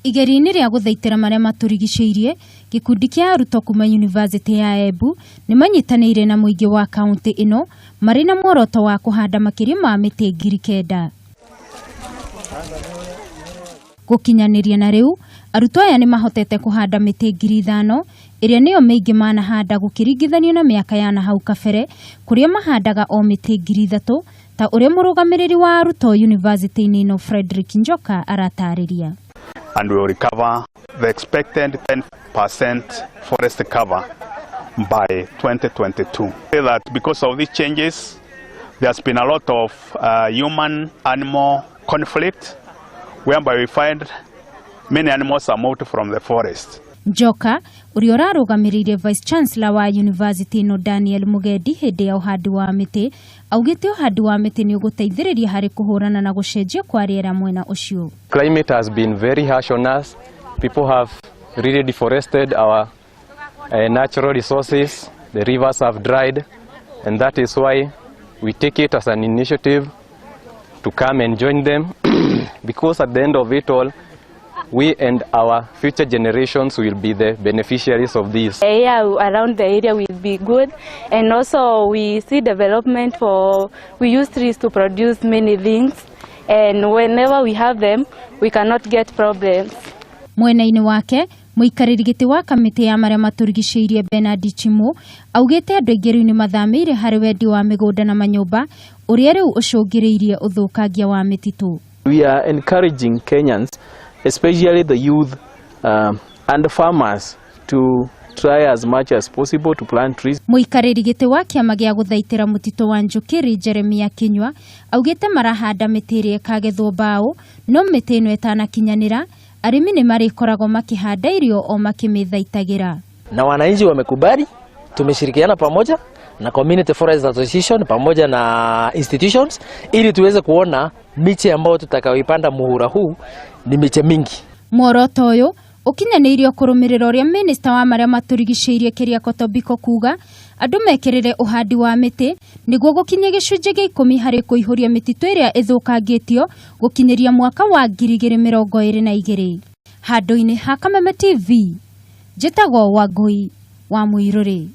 Igeri-ini ria guthaitira maria maturigiciirie, gikundi kia Arutwo kuuma University ya Embu nimanyitaniire na muingi wa kaunti ino mari na muoroto wa kuhanda makiria ma miti 9,000. Gukinyaniria na riu arutwo aya ni mahotete kuhanda miti 5,000 iria niyo maingi manahanda gukiringithanio na miaka ya na hau kabere kuria mahandaga o miti 3,000 ta uria murugamiriri wa Arutwo University-ini ino Frederick Njoka aratariria. And we will recover the expected 10% forest cover by 2022. That because of these changes, there's been a lot of human-animal conflict, whereby we find many animals are moved from the forest. Njoka uria urarugamiririe Vice Chancellor wa University ino Daniel Mugendi hindi ya uhandi wa miti augite uhandi wa miti ni uguteithiriria hari kuhurana na gucenjia kwa riera mwena ucio. Climate has been very harsh on us. People have really deforested our natural resources. The rivers have dried, and that is why we take it as an initiative to come and join them because at the end of it all, we and our future generations will be the beneficiaries of this. The area around the area will be good, and also we see development we use trees to produce many things, and whenever we have them, we cannot get problems. Mwena-ini wake, muikariri giti wa kamiti ya maria maturigiciirie Bernard Chimu augite andu aingi riu ni mathamire hari wendi wa migunda na manyumba uria riu ucungiriirie uthukangia wa mititu. We are encouraging Kenyans, especially the youth and farmers, to try as much as possible to plant trees. Muikariri giti wa kiama gia guthaitira mutitu wa Njukiri Ikinya augite marahanda miti iria ikagethwo mbao no miti ino itanakinyanira arimi ni marikoragwo makihanda irio o makimithaitagira. Na wananchi wamekubali, tumeshirikiana pamoja na Community Forest Association pamoja na institutions ili tuweze kuona miche ambayo tutakayoipanda muhula huu ni miche mingi. Muoroto uyu ukinyaniirio kurumirira uria Minister wa maria maturigiciirie Keriako Tobiko kuga andu mekirire uhandi wa miti niguo gukinya gicunji gia 10 hari kuihuria mititu iria ithukangitio gukinyiria mwaka wa 2022. Handu-ini ha Kameme TV, njitagwo Wangui wa Muiruri.